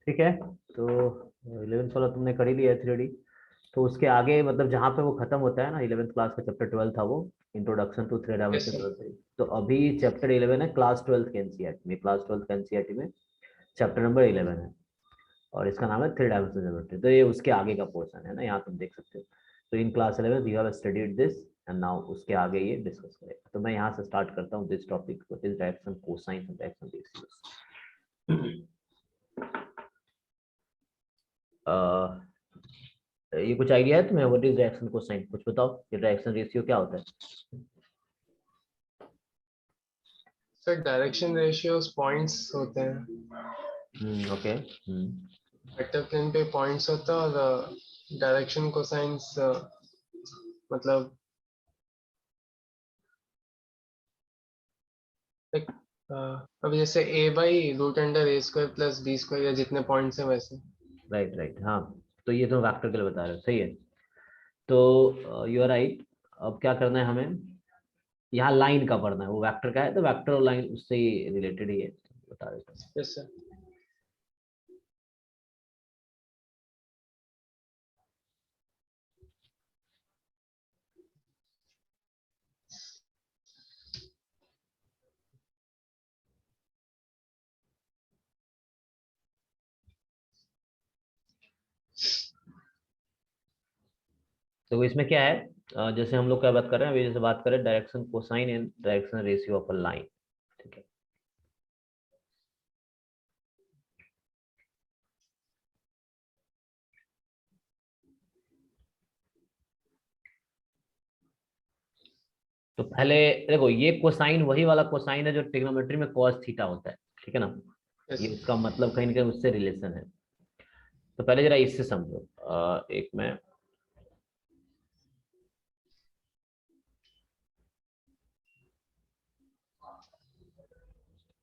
ठीक है। तो 11th वाला तुमने कर ही लिया है 3D। तो उसके आगे मतलब जहाँ पे वो खत्म होता है ना, 11th क्लास का चैप्टर 12 था वो, introduction to three yes dimensional sir. Geometry. तो अभी चैप्टर 11 है क्लास 12 के एनसीईआरटी में, क्लास 12 के एनसीईआरटी में चैप्टर नंबर 11 है, और इसका नाम है थ्री डायमेंशनल ज्योमेट्री। तो ये उसके आगे का पोर्शन है ना, यहाँ तुम देख सकते हो। तो in class 11 you have studied this and now उसके आगे ये डिस्कस करेगा। तो मैं यहाँ से स्टार्ट करता हूँ this topic, what is direction cosine and direction ratios. ये कुछ आइडिया है तुम्हें, व्हाट इज डायरेक्शन कोसाइन? कुछ बताओ, ये डायरेक्शन रेशियो क्या होता है? सर डायरेक्शन रेशियोज पॉइंट्स होते हैं। ओके। वेक्टर प्लेन पे पॉइंट्स होता है और डायरेक्शन कोसाइंस मतलब एक अभी जैसे a by root under a square plus b square या जितने पॉइंट्स हैं वैसे। राइट राइट, हाँ। तो ये तो वेक्टर के लिए बता रहे हो, सही है। तो यू आर राइट। अब क्या करना है हमें, यहाँ लाइन का पढ़ना है, वो वेक्टर का है तो वेक्टर और लाइन उससे ही रिलेटेड ही है, बता देता हूँ। Yes sir. तो इसमें क्या है, जैसे हम लोग क्या बात कर रहे हैं अभी, जैसे बात करें direction cosine and direction ratio of a line. ठीक है। तो पहले देखो, ये कोसाइन वही वाला कोसाइन है जो ट्रिग्नोमेट्री में cos थीटा होता है, ठीक है ना। यस ये इसका मतलब कहीं ना कहीं उससे रिलेशन है। तो पहले जरा इससे समझो, एक मैं,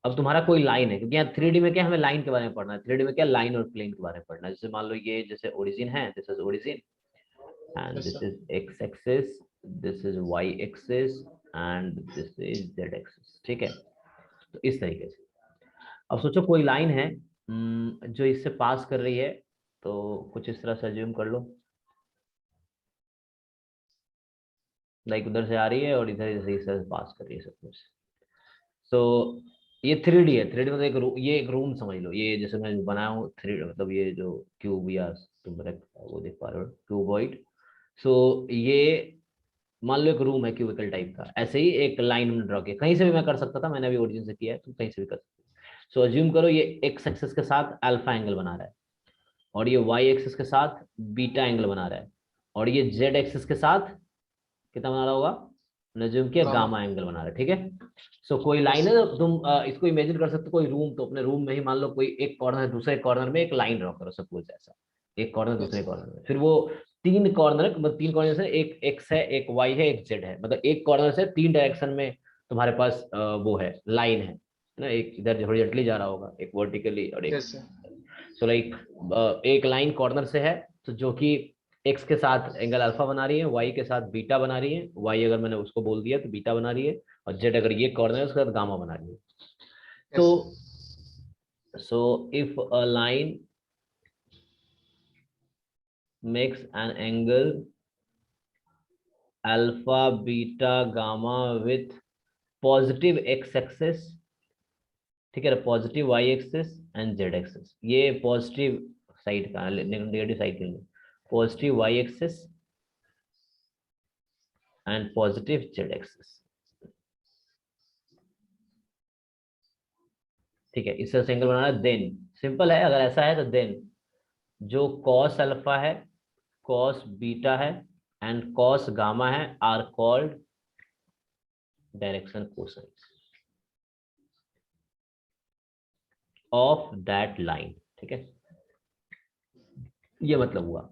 अब तुम्हारा कोई लाइन है, क्योंकि यहाँ 3D में क्या हमें लाइन के बारे में पढ़ना है, 3D में क्या लाइन और प्लेन के बारे में पढ़ना है। जैसे मान लो ये जैसे ओरिजिन है, this is origin and yes this sir. Is x axis, this is y axis and this is z axis. ठीक है। तो इस तरीके से अब सोचो कोई लाइन है जो इससे पास कर रही है। तो कुछ इस तरह से अज्यूम कर लो, लाइक उधर से आ रही है और इधर इस तरह से पास कर रही है सब कुछ। सो ये 3D है, 3D मतलब ये एक रूम समझ लो, ये जैसे मैं बनाया हूँ 3D, मतलब ये जो क्यूब या तुम वो देख पा रहे हो क्यूबॉइड। सो ये मान लो एक रूम है क्यूबिकल टाइप का, ऐसे ही एक लाइन हमने ड्रॉ किया, कहीं से भी मैं कर सकता था, मैंने अभी ओरिजिन से किया है, तुम कहीं से भी कर सकते हो। सो अज्यूम करो ये एक्स एक्सिस के साथ अल्फा एंगल बना रहा है, और ये वाई एक्सिस के साथ बीटा एंगल बना रहा है, और ये जेड एक्सिस के साथ कितना बना रहा होगा, नजूम किया गामा। गामा एंगल बना रहा है। ठीक है। सो कोई यस लाइन है सर। तो तुम इसको इमेजिन कर सकते हो कोई रूम, तो अपने रूम में ही मान लो कोई एक कॉर्नर है, दूसरे कॉर्नर में एक लाइन ड्रॉ करो सपोज ऐसा, एक कॉर्नर यस दूसरे सर। कॉर्नर में, फिर वो तीन कॉर्नर, मतलब तीन कॉर्नर से एक एक्स है, एक वाई है, एक जेड है, मतलब एक कॉर्नर से तीन डायरेक्शन में तुम्हारे पास वो है, लाइन है ना, एक इधर हॉरिजॉन्टली जा रहा होगा, एक वर्टिकली और एक, यस सर। सो लाइक एक लाइन कॉर्नर से है, तो जो कि एक्स के साथ एंगल अल्फा बना रही है, वाई के साथ बीटा बना रही है, वाई अगर मैंने उसको बोल दिया तो बीटा बना रही है, और जेड अगर ये कॉर्नर है उसके साथ गामा बना रही है। तो yes sir. So if a line makes an angle alpha beta gamma with positive x axis, ठीक है, positive y axis and z axis, ये पॉजिटिव साइड का, नेगेटिव साइड के लिए positive y axis and positive z axis. ठीक है, इस तरह से एंगल बनाना है। देन सिंपल है, अगर ऐसा है तो देन जो कॉस अल्फा है, कॉस बीटा है एंड कॉस गामा है are called direction cosines of that line. ठीक है, ये मतलब हुआ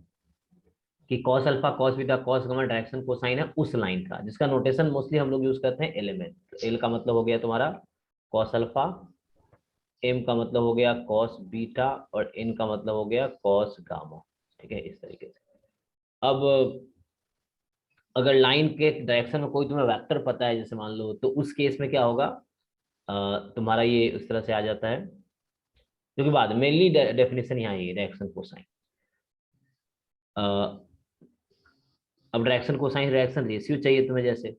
कि cos alpha cos beta cos gamma direction cosine है उस लाइन का, जिसका नोटेशन मोस्टली हम लोग यूज करते हैं एल एम एन। एल का मतलब हो गया तुम्हारा कॉस अल्फा, एम का मतलब हो गया कॉस बीटा, और एन का मतलब हो गया कॉस गामा। ठीक है, इस तरीके से। अब अगर लाइन के डायरेक्शन में कोई तुम्हें वेक्टर पता है, जैसे मान लो, तो उस केस में क्या होगा, तुम्हारा ये उस तरह से आ जाता है, जो कि बाद मेनली डेफिनेशन यहाँ ये डायरेक्शन कोसाइन। अब डायरेक्शन कोसाइन डायरेक्शन रेशियो चाहिए तुम्हें जैसे,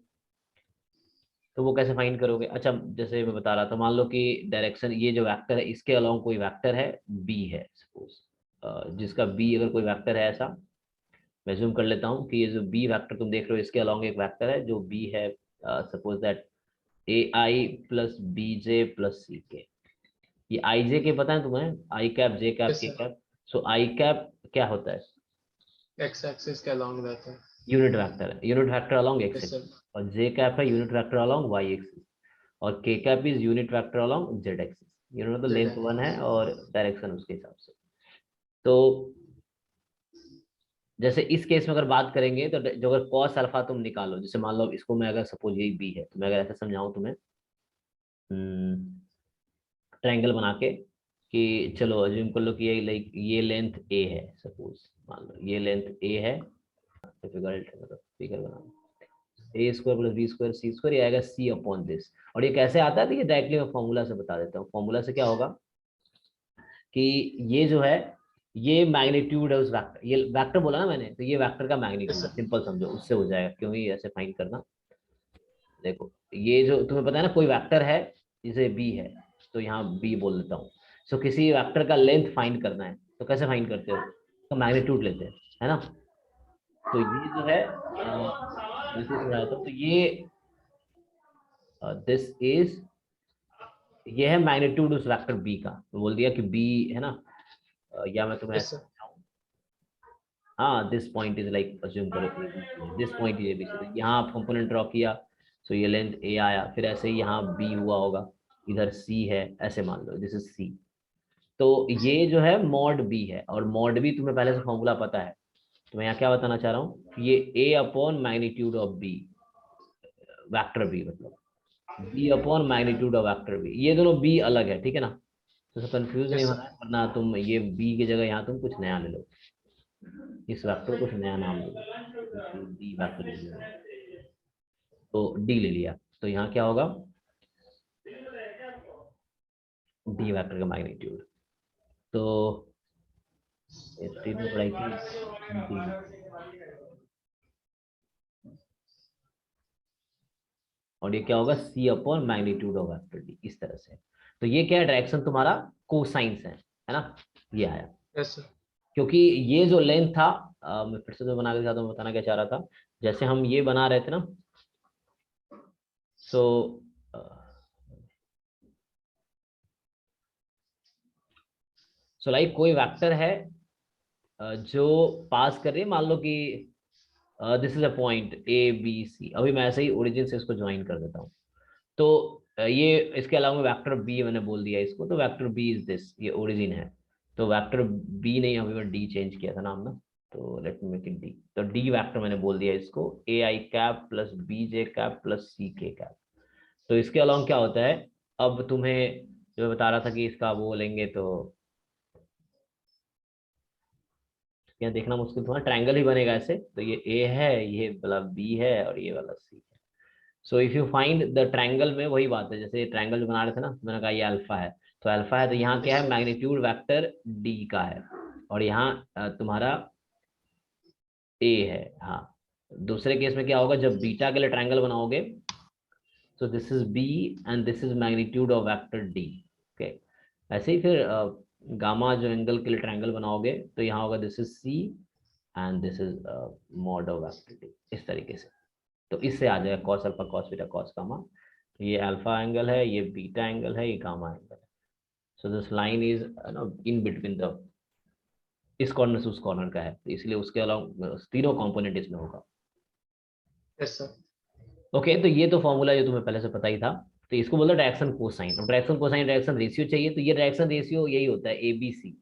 तो वो कैसे फाइंड करोगे? अच्छा, जैसे मैं बता रहा था, मान लो कि डायरेक्शन ये जो वेक्टर है इसके अलोंग कोई वेक्टर है बी है सपोज, जिसका बी अगर कोई वेक्टर है ऐसा, मैं जूम कर लेता हूँ कि ये जो बी वेक्टर तुम देख रहे हो इसके अलोंग एक वेक्टर है जो बी है, suppose that a i plus b j plus c k. ये आई जे के पता है तुम्हें, i cap j cap yes k sir, cap. So i cap क्या होता है? एक्स एक्सिस के अलॉन्ग रहता है। यूनिट वेक्टर है, unit vector along x yes sir. Axis. और जे कैप है unit vector along y axis. और k cap is unit vector along z axis. Unit मतलब जेड लेंथ वन एक्सिस। है और डायरेक्शन उसके हिसाब से। तो जैसे इस केस में अगर बात करेंगे तो जो अगर कॉस अल्फा तुम निकालो, जैसे मान लो इसको मैं अगर सपोज यही बी है, तो मैं अगर ऐसा समझाऊं तुम्हें ट्रायंगल बना के कि चलो अज्यूम कर लो कि ये लाइक ये लेंथ ए है सपोज, मान लो ये लेंथ ए है। डिफिकल्ट है मतलब फिगर बनाना। ए स्क्वायर प्लस बी स्क्वायर सी स्क्वायर, ये आएगा सी अपॉन दिस। और ये कैसे आता है, तो ये डायरेक्टली मैं फॉर्मूला से बता देता हूँ। फॉर्मूला से क्या होगा कि ये जो है ये मैग्नीट्यूड है उस वेक्टर, ये वेक्टर बोला ना मैंने, तो ये वेक्टर का यस मैग्नीट्यूड है, सर। सिंपल समझो उससे हो जाएगा, क्यों ही ऐसे फाइंड करना। देखो ये जो तुम्हें पता है ना कोई वेक्टर है जैसे बी है, तो यहाँ बी बोल देता हूँ। सो किसी वेक्टर का लेंथ फाइंड करना है तो कैसे फाइंड करते हो, तो मैग्नीट्यूड लेते हैं, है ना। तो ये जो है जैसे समझाया था, तो ये दिस इज, ये है मैग्नीट्यूड उस वेक्टर बी का। तो बोल दिया कि बी है ना, या मैं तुम्हें यस ऐसे सर। समझाऊं, हाँ this point is like assume करो a B c, this point is A B c, तो यहाँ आप कंपोनेंट ड्रॉ किया। सो ये लेंथ ए आया, फिर ऐसे ही यहाँ बी हुआ होगा, इधर सी है, ऐसे मान लो दिस इज सी। तो यस ये सर। जो है मॉड बी है, और मॉड बी तुम्हें पहले से फॉर्मूला पता है। तो मैं यहाँ क्या बताना चाह रहा हूँ, ये a upon magnitude of b, vector b मतलब b upon magnitude of vector b, ये दोनों बी अलग है, ठीक है ना। तो कंफ्यूज नहीं यस होना सर। है, वरना तुम ये बी की जगह यहाँ तुम कुछ नया ले लो, इस वेक्टर को कुछ नया नाम दे दो, डी वेक्टर ले लिया, तो डी ले लिया। तो यहाँ क्या होगा, डी वेक्टर का मैग्नीट्यूड। तो ये स्ट्रीट में पढ़ाई थी डी, और ये क्या होगा c upon magnitude of vector D, इस तरह से। तो ये क्या है, डायरेक्शन तुम्हारा कोसाइंस है ना, ये आया। Yes sir. क्योंकि ये जो लेंथ था, मैं फिर से तो बना के दिखाता हूँ, बताना क्या चाह रहा था। जैसे हम ये बना रहे थे ना, सो सो लाइक कोई वेक्टर है जो पास कर रही है, मान लो कि this is a point A B C. अभी मैं ऐसे ही ओरिजिन से इसको ज्वाइन कर देता हूँ। तो ये इसके अलावा वेक्टर बी मैंने बोल दिया इसको, तो वेक्टर बी इज दिस, ये ओरिजिन है। तो वेक्टर बी नहीं, अभी मैं डी चेंज किया था नाम ना, तो let me make it d. तो डी वेक्टर मैंने बोल दिया इसको, a i cap plus b j cap plus c k cap. तो इसके अलावा क्या होता है, अब तुम्हें जो मैं बता रहा था कि इसका वो लेंगे तो यहाँ देखना मुश्किल, तुम्हारा ट्रायंगल ही बनेगा ऐसे। तो ये ए है, ये वाला बी है, और ये वाला सी है। So if you find the triangle में वही बात है, जैसे ट्रायंगल जो बना रहे थे ना, मैंने कहा ये अल्फा है, तो अल्फा है, तो यहाँ क्या यस है सर। मैग्नीट्यूड वेक्टर डी का है। और यहाँ तुम्हारा ए है, हाँ। दूसरे केस में क्या होगा, जब बीटा के लिए ट्रायंगल बनाओगे, so this is B and this is magnitude of vector D, okay. ऐसे ही फिर गामा जो एंगल के लिए ट्रायंगल बनाओगे, तो यहाँ होगा this is C and this is mod of vector D, इस तरीके से। तो इससे आ जाएगा cos alpha cos beta cos gamma. तो ये अल्फा एंगल है, ये बीटा एंगल है, ये गामा एंगल है। So this line is in between the, इस कॉर्नर से उस कॉर्नर का है, तो इसलिए उसके अलावा तीनों कंपोनेंट इसमें होगा। Yes sir. ओके, तो ये तो फॉर्मूला जो तुम्हें पहले से पता ही था। तो इसको बोलते हैं डायरेक्शन कोसाइन। अब डायरेक्शन कोसाइन डायरेक्शन रेशियो चाहिए, तो ये डायरेक्शन रेशियो यही होता है A B C.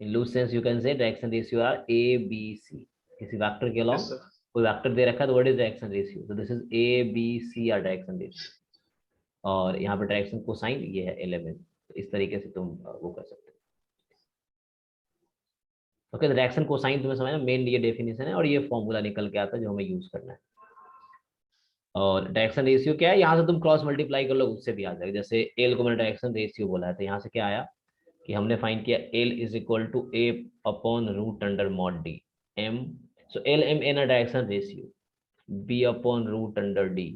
In loose sense you can say direction ratio are A B C. किसी वेक्टर के यस अलोंग सर। कोई वेक्टर दे रखा है, तो व्हाट इज डायरेक्शन रेशियो, तो this is A B C are direction ratio. और यहाँ पे डायरेक्शन कोसाइन ये है एलिमेंट। तो इस तरीके से तुम वो कर सकते हो। ओके, तो डायरेक्शन कोसाइन तुम्हें समझना, मेन ये डेफिनेशन है, और ये फॉर्मूला निकल के आता है जो हमें यूज करना है। और डायरेक्शन रेशियो क्या है, यहाँ से तुम क्रॉस मल्टीप्लाई कर लो, उससे भी आ जाएगा। जैसे एल को मैंने डायरेक्शन रेशियो बोला है, तो यहाँ से क्या आया, कि हमने फाइंड किया L is equal to A upon root under mod D M, so L M N a direction ratio, B upon root under D,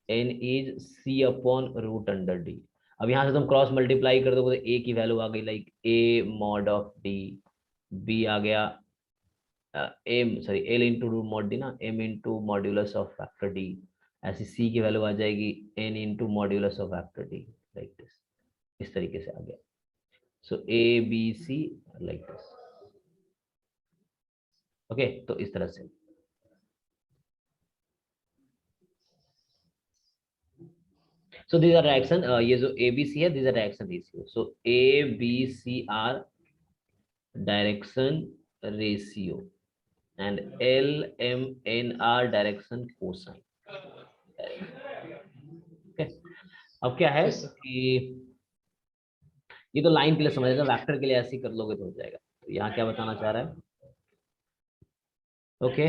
N is C upon root under D। अब यहाँ से तुम cross multiply कर दोगे तो A की value आ गई like A mod of D, B आ गया L into root mod D ना, M into modulus of factor D, ऐसी C की वैल्यू आ जाएगी N into modulus of factor D, like this, इस तरीके से आ गया। So A B C like this, okay, तो इस तरह से। सो दीज आर डायरेक्शन, ये जो A B C है these are direction ratio, so A B C are direction ratio and L M N are direction cosine। okay? अब क्या है Yes, sir. कि ये तो लाइन के लिए समझ रहे, वेक्टर के लिए ऐसे ही कर लोगे तो हो जाएगा। तो यहाँ क्या बताना चाह रहा है, ओके,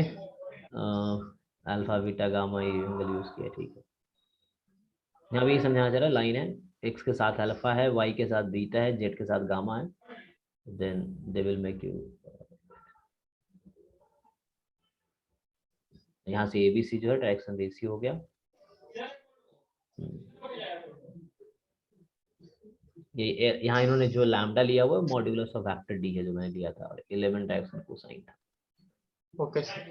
अल्फा बीटा गामा ये एंगल यूज किया, ठीक है। यहाँ भी समझाना चाह रहा है, लाइन है, एक्स के साथ अल्फा है, वाई के साथ बीटा है, जेड के साथ गामा है, then they will make you, यहाँ से एबीसी जो है डायरेक्शन रेशियो हो गया। ये यहाँ इन्होंने जो लैम्डा लिया हुआ है मॉड्यूलस ऑफ वेक्टर डी है जो मैंने लिया था, और 11 डायरेक्शन कोसाइन था। Okay, sir.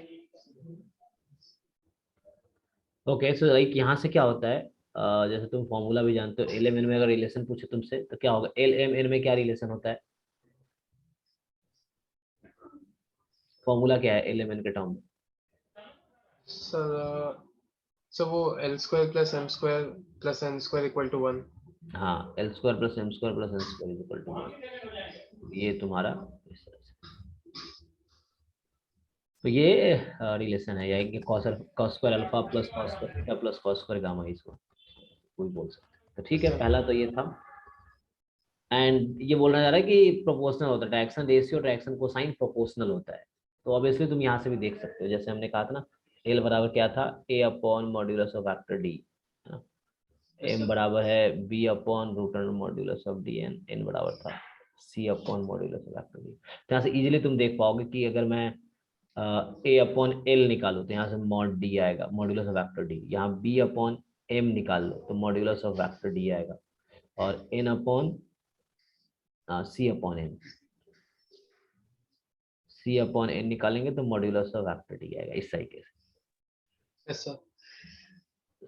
Okay, so like यहाँ से क्या होता है, जैसे तुम फॉर्मूला भी जानते हो, एल एम एन में अगर रिलेशन पूछे तुमसे तो क्या होगा, एल एम एन में क्या रिलेशन होता है, फॉर्मूला क्या है एल एम एन के टर्म में? Sir, so वो L square plus M square plus N square equal to 1. हाँ, L square plus M square plus N square is equal to 1, ये तुम्हारा इस तरह से। तो ये रिलेशन है, या कि cos square alpha plus cos square beta plus cos square gamma, इसको कोई बोल सकते हैं। तो ठीक है, पहला तो ये था। एंड ये बोलना चाह रहा है कि प्रोपोर्शनल होता है, direction ratio direction cosine proportional होता है। तो ऑब्वियसली तुम यहाँ से भी देख सकते हो, जैसे हमने कहा था ना, एल बराबर क्या था, a upon modulus of vector d, है ना, Yes, एम sir. बराबर है b upon root under modulus of d, n n बराबर था c upon modulus of vector d. तो यहाँ से इजीली तुम देख पाओगे कि अगर मैं ए अपॉन एल निकालो तो यहाँ से मॉड डी आएगा, मॉड्यूलस ऑफ वेक्टर डी, यहाँ बी अपॉन एम निकाल लो तो मॉड्यूलस ऑफ वेक्टर डी आएगा, और एन अपॉन सी अपॉन एन, सी अपॉन एन निकालेंगे तो मॉड्यूलस ऑफ वेक्टर डी आएगा, इस तरीके से। Yes, sir.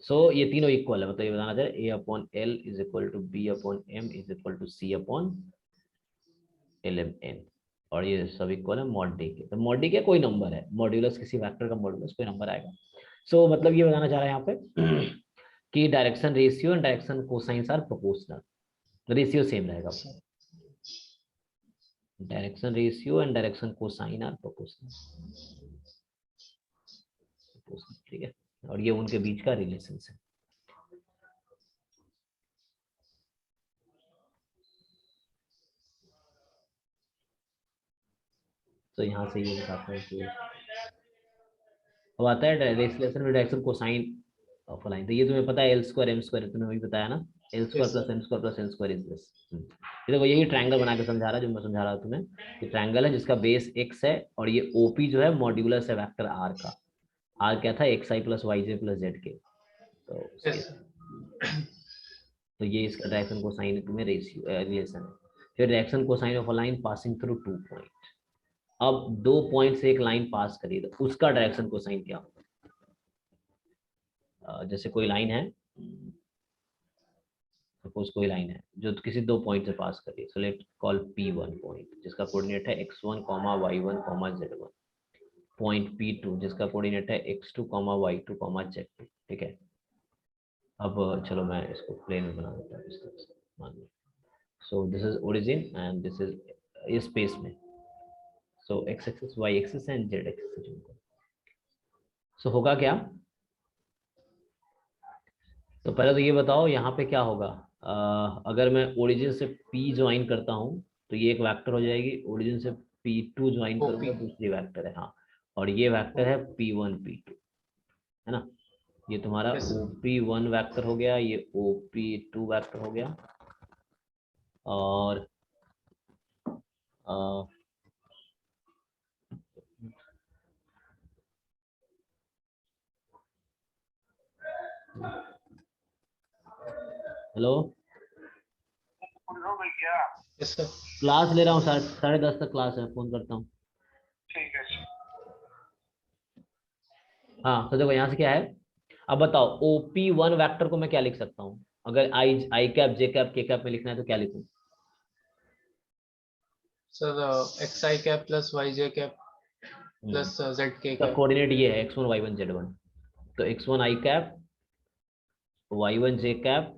सो ये तीनों इक्वल है, मतलब ये बताना चाह रहे a upon l is equal to b upon m is equal to c upon l m n, और ये सब इक्वल है मॉड डी के। तो मॉड डी के कोई नंबर है, मॉड्यूलस किसी वेक्टर का मॉड्यूलस कोई नंबर आएगा। सो मतलब ये बताना चाह रहा है यहाँ पे कि direction ratio and direction cosines are proportional, ratio same रहेगा, Yes, sir. Direction ratio and direction cosine are proportional, ठीक है, और ये उनके बीच का रिलेशन है। तो यहाँ से ये बताते हैं कि अब आता है रिलेशन में डायरेक्शन कोसाइन ऑफ लाइन। तो ये तुम्हें पता है एल स्क्वायर एम स्क्वायर, तुम्हें वही बताया ना, L square Yes, plus sir. M square plus N square is this. ये देखो यही ट्रायंगल बना के समझा रहा जो मैं समझा रहा हूँ तुम्हें, ये ट्रायंगल है जिसका बेस एक्स है, और ये ओपी जो है मॉड्यूलस है वेक्टर आर का, आर क्या था एक्स आई प्लस वाई जे प्लस जेड के, तो उसके, Yes, sir. तो ये इसका डायरेक्शन कोसाइन में रेशियो रिलेशन है। फिर direction cosine of a line passing through 2 point, अब 2 पॉइंट से एक लाइन पास करिए तो उसका डायरेक्शन कोसाइन क्या होगा, जैसे कोई लाइन है, सपोज कोई लाइन है जो किसी 2 पॉइंट से पास कर रही है, so let call P1 point जिसका कोऑर्डिनेट है x1, y1, z1, point P2 जिसका कोऑर्डिनेट है x2, y2, z2, ठीक है। अब चलो मैं इसको प्लेन में बना देता हूँ इस तरह से, मान लो, so this is origin and this is इस स्पेस में, so x axis y axis and z axis, so होगा क्या, तो पहले तो ये बताओ यहाँ पे क्या होगा, अगर मैं ओरिजिन से P ज्वाइन करता हूँ तो ये एक वेक्टर हो जाएगी, ओरिजिन से P2 ज्वाइन OP. करूंगा दूसरी वेक्टर है, हाँ, और ये वेक्टर है P1 P2, है ना, ये तुम्हारा Yes, sir. OP1 वेक्टर हो गया, ये OP2 वेक्टर हो गया, और हेलो, यस सर। क्लास ले रहा हूँ, 10:30 तक क्लास है, फोन करता हूँ। ठीक है। हाँ तो देखो यहाँ से क्या है, अब बताओ OP1 वेक्टर को मैं क्या लिख सकता हूँ, अगर आई कैप जे कैप के कैप में लिखना है तो क्या लिखूं? सर एक्स आई कैप प्लस वाई जे कैप प्लस जेड के इसका कैप। कोऑर्डिनेट ये है x1 y1 z1, तो x1 आई cap, y1 J cap,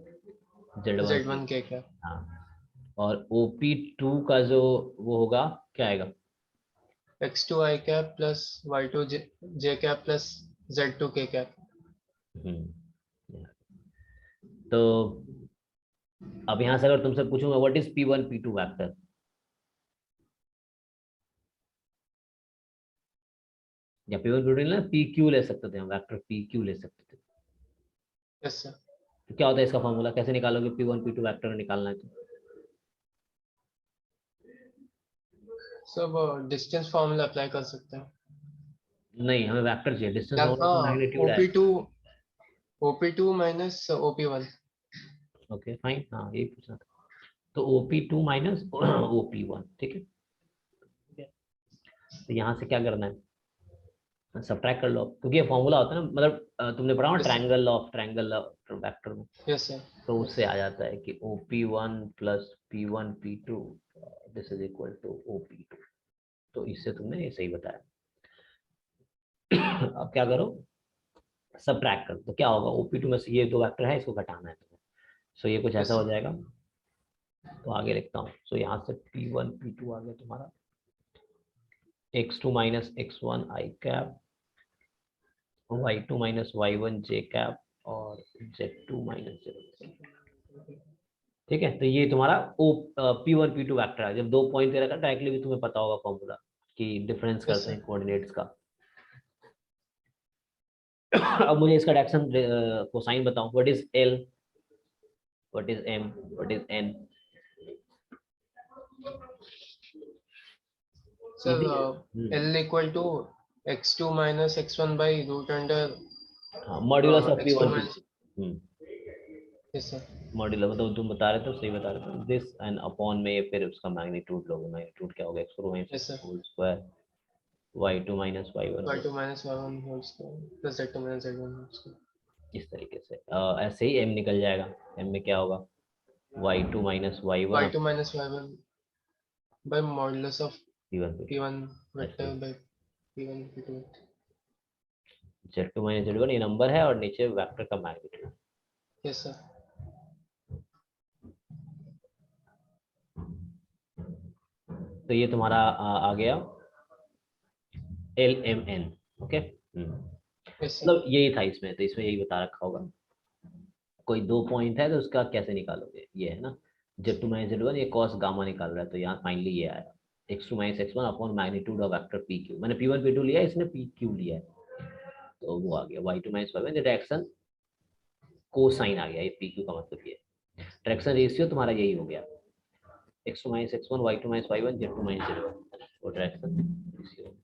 z1 z K. One K cap. हाँ, और OP2 का जो वो होगा क्या आएगा? X two I cap plus y two J cap plus z two K cap. तो अब यहाँ से अगर तुमसे पूछूंगा what is P1 P2 vector, या P1 P2 ना PQ ले सकते थे हम, वेक्टर PQ ले सकते थे। Yes sir. तो क्या होता है इसका फॉर्मूला, कैसे निकालोगे P1 P2 वेक्टर निकालना है तो? सब डिस्टेंस फॉर्मूला अप्लाई कर सकते हैं। नहीं, हमें वेक्टर चाहिए, डिस्टेंस या होगा तो मैग्नीट्यूड है। OP two minus OP one. Okay fine, हाँ यही पूछना था। तो OP2 माइनस OP1, ठीक है। तो यहाँ से क्या करना है, सब्ट्रैक्ट कर लो, क्योंकि ये फॉर्मूला होता है ना, मतलब तुमने पढ़ा हो yes sir. Triangle of vector में, यस सर। तो उससे आ जाता है कि OP1 plus P1 P2 this is equal to OP2। तो इससे तुमने ये सही बताया। अब क्या करो, सब्ट्रैक्ट करो, तो क्या होगा, OP2 में से ये दो वेक्टर है, इसको घटाना है तुम्हें। सो ये कुछ ऐसा यस हो सर। जाएगा। तो आगे लिखता हूँ, सो यहाँ से P1 P2 आ गया तुम्हारा, x2 माइनस x1 आई cap, y2 minus y1 J cap, और z2 माइनस z1। ठीक है, तो ये तुम्हारा P1 P2 वेक्टर है। जब 2 पॉइंट दे रखा है डायरेक्टली भी तुम्हें पता होगा फॉर्मूला कि डिफरेंस यस करते सर। हैं कोऑर्डिनेट्स का। अब मुझे इसका डायरेक्शन कोसाइन बताओ, what is L, what is M, what is N? Sir easy है। L equal to x two minus x one by root under हाँ, modulus of x two P1 minus. P2। Yes sir. Modulus मतलब तुम बता रहे थे, सही बता रहे थे, दिस एंड अपॉन में फिर उसका मैग्नीट्यूड लोगे, मैग्नीट्यूड क्या होगा, x minus yes sir. Whole square y2 minus y1 y two minus y one whole square plus z two minus z one whole square. इस तरीके से। ऐसे ही M निकल जाएगा, M में क्या होगा, y2 minus y1 y two minus y one by modulus of P1 p P2, one ऐसे वेक्टर ही by p one p two. z2 minus z1 ये नंबर है, और नीचे वेक्टर का मैग्नीट्यूड। Yes sir. तो ये तुम्हारा आ गया LMN। Okay, yes sir. मतलब यही था इसमें, तो इसमें यही बता रखा होगा। कोई 2 पॉइंट है तो उसका कैसे निकालोगे, ये है ना, z2 माइनस z1 ये कॉस गामा निकाल रहा है, तो यहाँ फाइनली ये आया x2 minus x1 upon magnitude of vector PQ। मैंने P1 P2 लिया, इसने PQ लिया है, तो वो आ गया y2 minus y1 direction cosine आ गया, ये PQ का मतलब ये डायरेक्शन रेशियो तुम्हारा यही हो गया, x2 minus x1 y2 minus y1 z2 minus z1, वो डायरेक्शन रेशियो।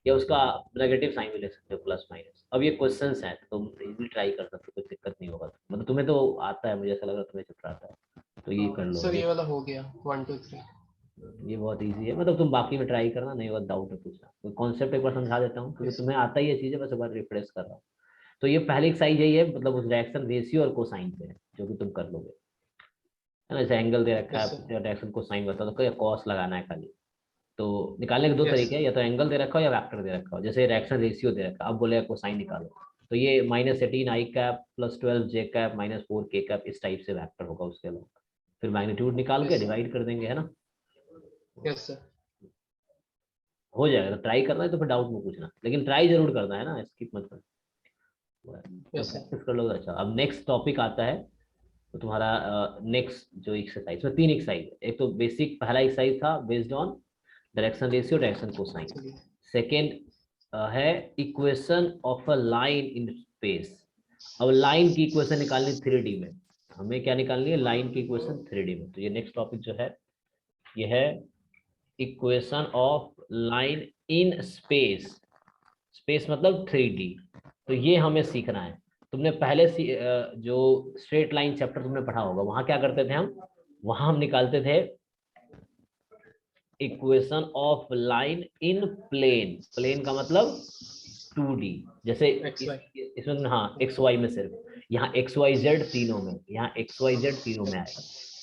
या उसका नेगेटिव साइन भी ले सकते हो, प्लस माइनस। अब ये क्वेश्चंस हैं, तो तुम इजीली ट्राई कर सकते हो, कोई दिक्कत नहीं होगा, मतलब तुम्हें तो आता है, मुझे ऐसा लग रहा है तुम्हें चित्र आता है, तो ये कर सर लोगे। ये वाला हो गया 1 2 3। ये बहुत इजी है, मतलब तुम बाकी में ट्राई करना, नहीं होगा डाउट है पूछना, तो कॉन्सेप्ट एक बार समझा देता हूँ, क्योंकि यस तुम्हें आता ही ये चीज़ है, बस एक बार रिफ्रेश कर रहा हूँ। तो ये पहली एक्सरसाइज यही है, मतलब उस डायरेक्शन रेशियो और कोसाइन पे है, जो कि तुम कर लोगे, है ना। जैसे एंगल दे रखा यस है, सर। डायरेक्शन कोसाइन बता दो, कॉस लगाना है खाली। तो निकालने के दो यस तरीके हैं, या तो एंगल दे रखा हो या वेक्टर दे रखा हो। जैसे डायरेक्शन रेशियो दे रखा है, अब बोलेगा कोसाइन निकालो, तो ये -18 आई कैप प्लस 12 जे कैप माइनस 4 के कैप, इस टाइप से वेक्टर होगा उसके अलावा। फिर मैग्नीट्यूड निकाल के यस सर। डिवाइड कर देंगे, है ना। Yes sir. हो जाएगा, तो ट्राई करना है तो फिर डाउट में पूछना, लेकिन ट्राई जरूर करना है ना, स्किप मत करना, तो यस सर। प्रैक्टिस कर लो तो अच्छा। अब नेक्स्ट टॉपिक आता है, तो तुम्हारा नेक्स्ट जो एक्सरसाइज में 3 एक्सरसाइज है। एक तो बेसिक पहला एक्सरसाइज था based on direction ratio direction cosine. चलिए। सेकेंड है equation of a line in space. अब लाइन की इक्वेशन निकालनी 3D में, हमें क्या निकालनी है, लाइन की इक्वेशन 3D में। तो ये नेक्स्ट टॉपिक जो है ये है equation of line in space, space मतलब 3D। तो ये हमें सीखना है। तुमने पहले जो स्ट्रेट लाइन चैप्टर तुमने पढ़ा होगा, वहां क्या करते थे हम, वहां हम निकालते थे equation of line in plane. Plane का मतलब 2D। जैसे XY। इसमें हाँ एक्स वाई में सिर्फ, यहाँ एक्स वाई जेड तीनों में, यहाँ एक्स वाई जेड तीनों में आएगा,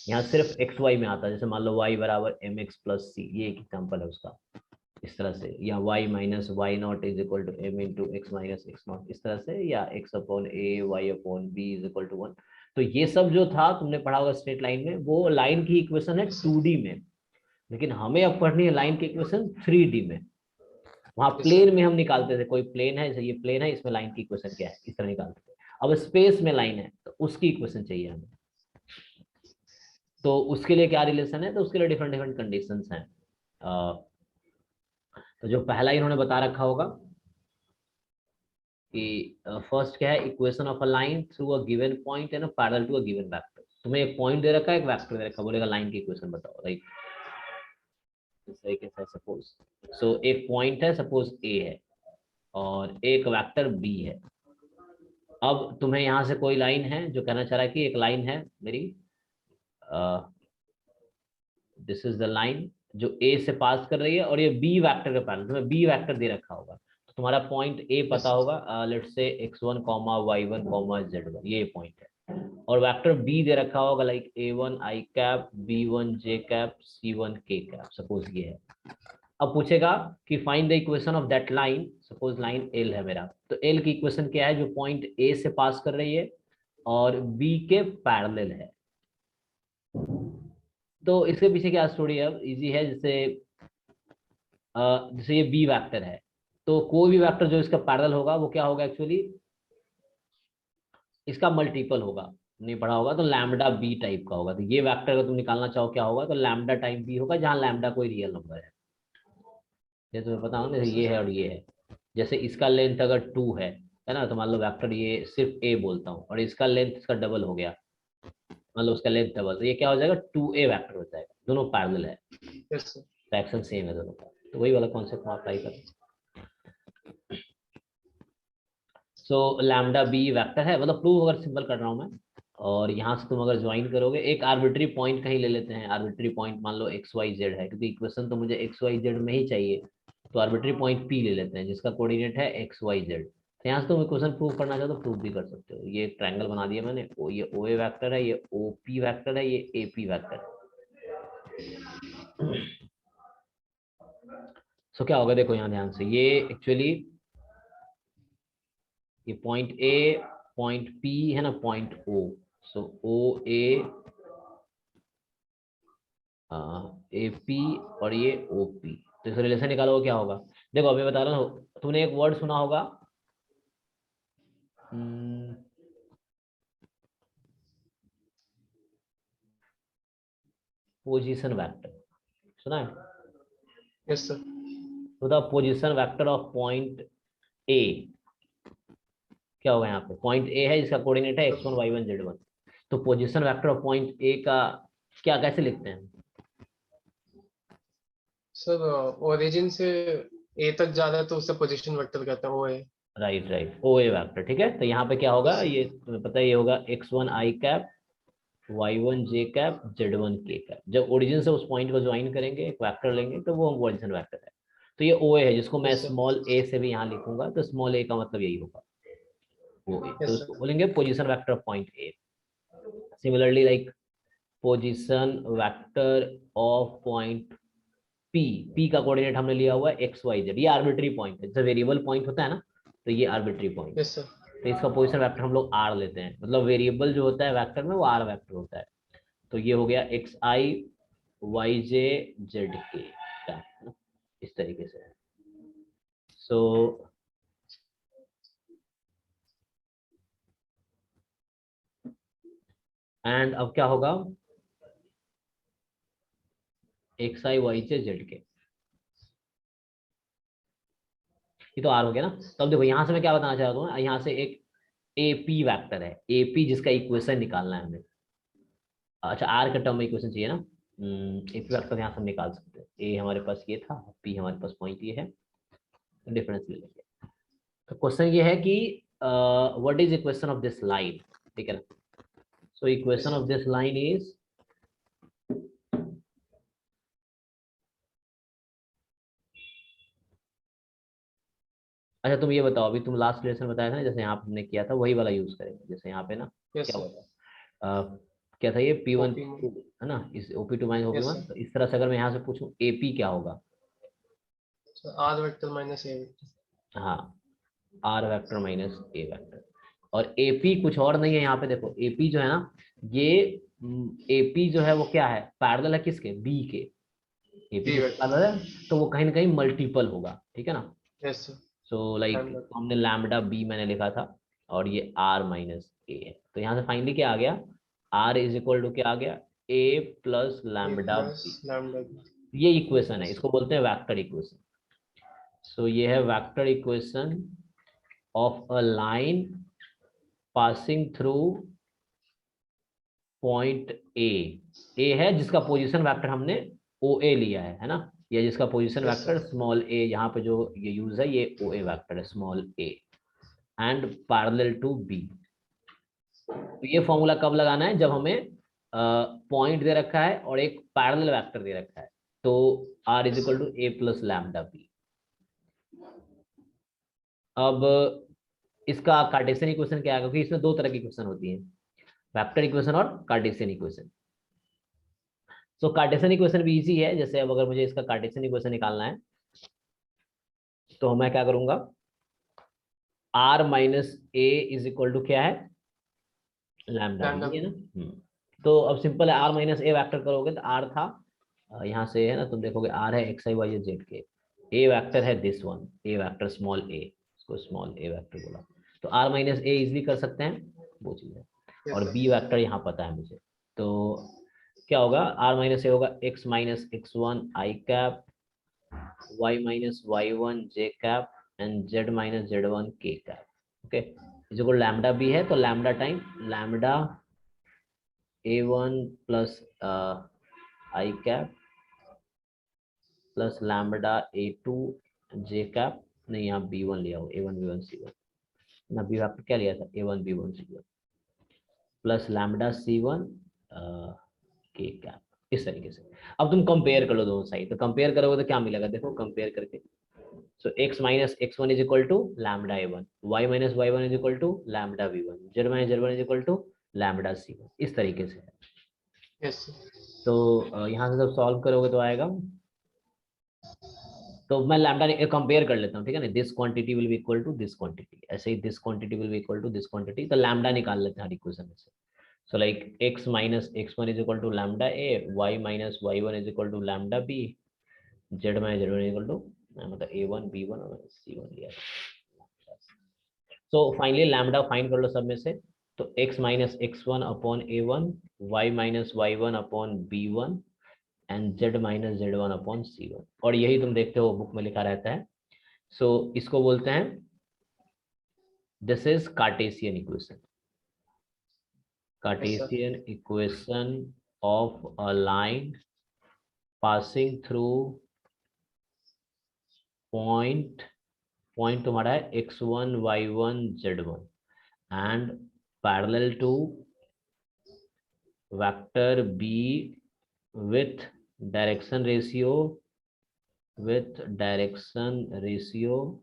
यहाँ सिर्फ एक्स वाई में आता है। जैसे मान लो y बराबर mx+c, ये एक एग्जाम्पल है उसका, इस तरह से, या y minus y naught is equal to m into x minus x naught, इस तरह से, या x upon a y upon b is equal to 1। तो ये सब जो था तुमने पढ़ा होगा स्ट्रेट लाइन में, वो लाइन की इक्वेशन है 2D में, लेकिन हमें अब पढ़नी है लाइन की इक्वेशन 3D में। वहां Yes, sir. प्लेन में हम निकालते थे, कोई प्लेन है, जैसे ये प्लेन है, इसमें लाइन की इक्वेशन क्या है, इस तरह निकालते थे। अब स्पेस में लाइन है तो उसकी इक्वेशन चाहिए हमें। तो उसके लिए क्या रिलेशन है, तो उसके लिए डिफरेंट डिफरेंट कंडीशंस हैं। तो जो पहला इन्होंने बता रखा होगा कि फर्स्ट क्या है, equation of a line through a given point and parallel to a given vector. तुम्हें एक पॉइंट दे रखा है, एक वेक्टर दे रखा है, बोलेगा लाइन की इक्वेशन बताओ, राइट। इस तरीके से सपोज, सो एक पॉइंट है सपोज ए है, और एक वेक्टर बी है। अब तुम्हें यहाँ से कोई लाइन है जो कहना चाह रहा है कि एक लाइन है मेरी, दिस इज द लाइन जो ए से पास कर रही है, और ये बी वेक्टर के पैरेलल, तुम्हें बी वेक्टर दे रखा होगा, तो तुम्हारा पॉइंट ए पता Yes, होगा, let's say x1 y1 z1, ये पॉइंट है। और वेक्टर बी दे रखा होगा like a1 i cap, b1 j cap, c1 k cap, suppose ये है। अब पूछेगा कि find the equation of that line, suppose line L है मेरा, तो एल की इक्वेशन क्या है, जो पॉइंट ए से पास कर रही है और बी के पैरेलल है। तो इसके पीछे क्या स्टोरी है, अब इजी है। जैसे ये बी वेक्टर है, तो कोई भी वेक्टर जो इसका पैरेलल होगा वो क्या होगा, एक्चुअली इसका मल्टीपल होगा। नहीं पढ़ा होगा तो लैम्डा बी टाइप का होगा। तो ये वेक्टर अगर तुम निकालना चाहो क्या होगा, तो लैम्डा टाइप बी होगा, जहां लैम्डा कोई रियल नंबर है। जैसे तुम्हें पता होगा, जैसे yes, sir. ये है और ये है, जैसे इसका लेंथ अगर 2 है ना, तो मान लो वेक्टर ये सिर्फ ए बोलता हूँ, और इसका लेंथ इसका डबल हो गया, मान लो उसका लेंथ डबल, तो ये क्या हो जाएगा, 2a वेक्टर हो जाएगा, दोनों पैरेलल है, Yes, sir. फ्रैक्शन सेम है दोनों का। तो वही वाला कॉन्सेप्ट हम अप्लाई करें। सो लैम्डा बी वेक्टर है, मतलब प्रूव अगर सिंपल कर रहा हूँ मैं, और यहाँ से तुम अगर ज्वाइन करोगे, एक आर्बिट्री पॉइंट कहीं ले लेते हैं, आर्बिट्री पॉइंट मान लो एक्स वाई जेड है, क्योंकि इक्वेशन तो मुझे एक्स वाई जेड में ही चाहिए, तो आर्बिट्री पॉइंट पी ले लेते हैं जिसका कोऑर्डिनेट है एक्स वाई जेड। तो यहाँ से तुम इक्वेशन प्रूव करना चाहो तो प्रूव भी कर सकते हो। ये ट्रायंगल बना दिया मैंने, ये ओ ए वैक्टर है, ये ओ पी वैक्टर है, ये ए पी वैक्टर है। सो क्या होगा, देखो यहाँ ध्यान से, ये एक्चुअली ये पॉइंट ए, पॉइंट पी है ना, point O, so O A A P और ये ओ पी, तो इसका रिलेशन निकालो क्या होगा। देखो अभी बता रहा हूँ, तूने एक वर्ड सुना होगा, पोजीशन वेक्टर, सुना है। Yes, sir. तो the position vector of point A, क्या होगा यहाँ पे, पॉइंट ए है जिसका कोऑर्डिनेट है x1 y1 z1, तो position vector of point A का क्या, कैसे लिखते हैं। सर ओरिजिन से ए तक ज्यादा है तो उसे पोजीशन वेक्टर कहते हैं, वो है। Right right, O a vector, ठीक है। तो यहाँ पे क्या होगा, Yes, sir. ये तुम्हें पता है, ये होगा x1 i cap, y1 j cap, z1 k cap. जब ओरिजिन से उस पॉइंट को ज्वाइन करेंगे, एक वेक्टर लेंगे, तो वो ओरिजिन वेक्टर है। तो ये ओ ए है, जिसको मैं Yes, sir. स्मॉल ए से भी यहाँ लिखूंगा, तो स्मॉल ए का मतलब यही होगा, ओ ए, तो Yes, sir. उसको बोलेंगे position vector of point A. Similarly like position vector of point P, P का कोऑर्डिनेट हमने लिया हुआ है एक्स वाई जेड, ये आर्बिट्री पॉइंट है, जैसे वेरिएबल पॉइंट होता है ना, तो ये आर्बिट्री पॉइंट है। Yes, sir. तो इसका पोजीशन वेक्टर हम लोग आर लेते हैं, मतलब वेरिएबल जो होता है वेक्टर में वो आर वेक्टर होता है। तो ये हो गया एक्स आई वाई जे जेड के, इस तरीके से। सो एंड अब क्या होगा, एक्स आई वाई जे जेड के, ये तो आर हो गया ना। तो अब देखो यहाँ से मैं क्या बताना चाह रहा हूँ, यहाँ से एक ए पी वैक्टर है, ए पी जिसका इक्वेशन निकालना है हमें। अच्छा आर के टर्म में इक्वेशन चाहिए ना, एक वेक्टर यहाँ से हम निकाल सकते हैं। ए हमारे पास ये था, पी हमारे पास पॉइंट ये है, डिफरेंस ले लेंगे। तो क्वेश्चन ये है कि what is equation of this line, ठीक है ना। So equation of this line is, अच्छा तुम ये बताओ, अभी तुम लास्ट लेसन बताया था ना, जैसे यहाँ पे हमने किया था वही वाला यूज करेंगे। जैसे यहाँ पे ना यस क्या सर। होता है, क्या था ये P1 ओपी में। है ना, इस OP2 minus yes OP1। Sir. तो इस तरह से अगर मैं यहाँ से पूछूं AP क्या होगा, R vector minus A vector. हाँ R vector minus A vector. और AP कुछ और नहीं है, यहाँ पे देखो AP जो है ना, ये AP जो है वो क्या है, पैरेलल है किसके, B के। AP बी किसके वेक्टर। पैरेलल है, तो वो कहीं ना कहीं मल्टीपल होगा, ठीक है ना। Yes sir. So like lambda. हमने लैम्डा बी मैंने लिखा था, और ये R माइनस ए है। तो यहाँ से फाइनली क्या आ गया, R इज इक्वल टू क्या आ गया, A plus A lambda plus B. Lambda B. ये इक्वेशन है, यस इसको बोलते हैं वेक्टर इक्वेशन। सो ये है vector equation of a line passing through point A है जिसका पोजीशन वेक्टर हमने ओ ए लिया है ना, या जिसका position yes vector sir. Small a, यहाँ पे जो ये यूज है ये ओ ए वेक्टर है, small a, and parallel to b. तो ये फॉर्मूला कब लगाना है, जब हमें पॉइंट दे रखा है और एक पैरेलल वेक्टर दे रखा है। तो R is yes equal sir. To A plus lambda B. अब इसका कार्टेशियन इक्वेशन क्या है, क्योंकि इसमें दो तरह की इक्वेशन होती है, वेक्टर इक्वेशन और कार्टेशियन इक्वेशन। सो कार्टेशियन इक्वेशन भी इजी है। जैसे अब अगर मुझे इसका कार्टेशियन इक्वेशन निकालना है, तो मैं क्या करूंगा, R minus A is equal to क्या है, लैम्डा लैम्डा बी है बी। ना। तो अब सिंपल है, आर माइनस ए वैक्टर करोगे तो आर था, यहाँ से है ना, तुम देखोगे आर है एक्स आई वाई जेड के, ए वैक्टर है this one, a vector small a, इसको स्मॉल ए वैक्टर बोला। तो आर माइनस ए इजिली कर सकते हैं, वो चीज़ है। यस और सर। बी वैक्टर यहाँ पता है मुझे। तो क्या होगा, आर माइनस ए होगा x minus x one I cap, y minus y1 j cap and z minus z1 k cap, okay. जो लैम्डा भी है तो lambda time lambda a1 plus i cap plus lambda a2 j cap, नहीं यहाँ b1 लिया हो, a1 b1 c1 ना, B vector क्या लिया था, a1 b1 c1 plus lambda c1 k cap, इस तरीके से। अब तुम कंपेयर कर लो दोनों साइड, तो कंपेयर करोगे तो क्या मिलेगा, देखो कंपेयर करके। So x minus x1 is equal to lambda a1, y minus y1 is equal to lambda v1, z minus z1 is equal to lambda c1, इस तरीके से है। Yes sir. तो यहाँ से जब सॉल्व करोगे तो आएगा, तो मैं लैम्डा कंपेयर कर लेता हूँ, ठीक है ना। This quantity will be equal to this quantity, ऐसे ही this quantity will be equal to this quantity, तो लैम्डा निकाल लेते हैं हर इक्वेशन में से। So like x minus x1 is equal to lambda a, y minus y1 is equal to lambda b, z minus z1 is equal to मतलब a1 b1 और c1 लिया। सो फाइनली लैम्डा फाइंड कर लो सब में से, तो x minus x one upon A one, y minus y one upon B one, and z minus z one upon C one. और यही तुम देखते हो बुक में लिखा रहता है। सो इसको बोलते हैं, this is Cartesian equation, yes sir. Cartesian equation of a line passing through point, point तुम्हारा है x1 y1 z1 and parallel to vector b with direction ratio, with direction ratio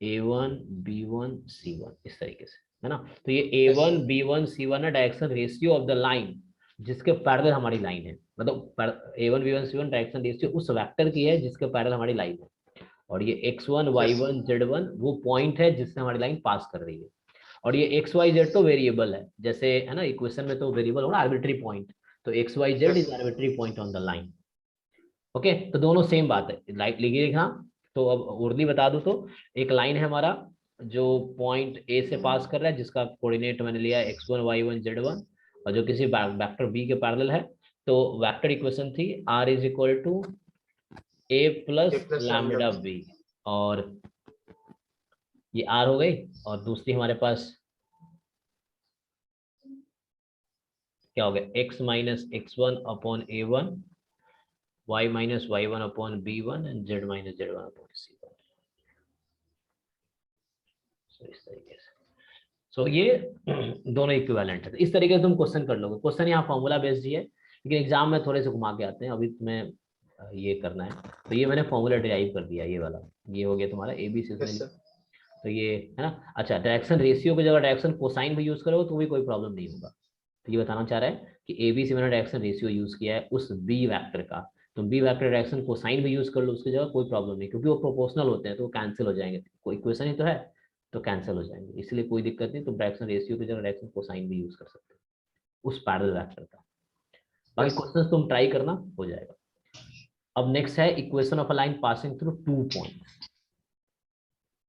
a1 b1 c1, इस तरीके से है ना। तो ये yes a1 sir. b1 c1 है direction ratio of the line जिसके पैरेलल हमारी लाइन है, मतलब a1 b1 c1 direction ratio उस वेक्टर की है जिसके पैरेलल हमारी लाइन है। और ये x1 यस y1 z1 वो पॉइंट है जिससे हमारी लाइन पास कर रही है। और ये एक्स वाई जेड तो वेरिएबल है, जैसे है ना इक्वेशन में तो वेरिएबल होगा आर्बिट्री पॉइंट, तो x y z yes is arbitrary point on the line. Okay, तो दोनों सेम बात है, लाइक लिखिए लिखना। तो अब उर्दू बता दूं तो एक लाइन है हमारा जो पॉइंट ए से पास कर रहा है, जिसका कोऑर्डिनेट मैंने लिया है x1 y1 z1, और जो किसी वेक्टर बी के पैरेलल है। तो वेक्टर इक्वेशन थी r is equal to a A plus plus lambda lambda B. B, और ये r हो गई। और दूसरी हमारे पास क्या हो गया, x minus x one upon A one y minus y1 upon b1 and z minus z1 upon c1। इस तरीके से। सो ये दोनों इक्विवेलेंट है। इस तरीके से तुम क्वेश्चन कर लोगे। क्वेश्चन यहाँ फॉर्मूला बेस्ड ही है, लेकिन एग्जाम में थोड़े से घुमा के आते हैं। अभी तुम्हें ये करना है। तो ये मैंने फॉर्मूला डिराइव कर दिया, ये वाला। ये हो गया तुम्हारा A B C. Yes sir. तो ये है ना। अच्छा, डायरेक्शन रेशियो की जगह डायरेक्शन कोसाइन भी यूज करोगे तो भी कोई प्रॉब्लम नहीं होगा। तो ये बताना चाह रहा है कि ए बी से मैंने डायरेक्शन रेशियो यूज किया है उस बी वैक्टर का। तो बी वैक्टर डायरेक्शन कोसाइन भी यूज कर लो उसकी जगह, कोई प्रॉब्लम नहीं, क्योंकि वो प्रोपोर्शनल होते हैं तो वो कैंसिल हो जाएंगे। कोई इक्वेशन ही तो है, तो कैंसिल हो जाएंगे, इसलिए कोई दिक्कत नहीं। तुम डायरेक्शन रेशियो की जगह डायरेक्शन कोसाइन भी यूज कर सकते हो उस पैरेलल वैक्टर का। बाकी यस सर। क्वेश्चन तुम ट्राई करना, हो जाएगा। अब नेक्स्ट है equation of a line passing through 2 points.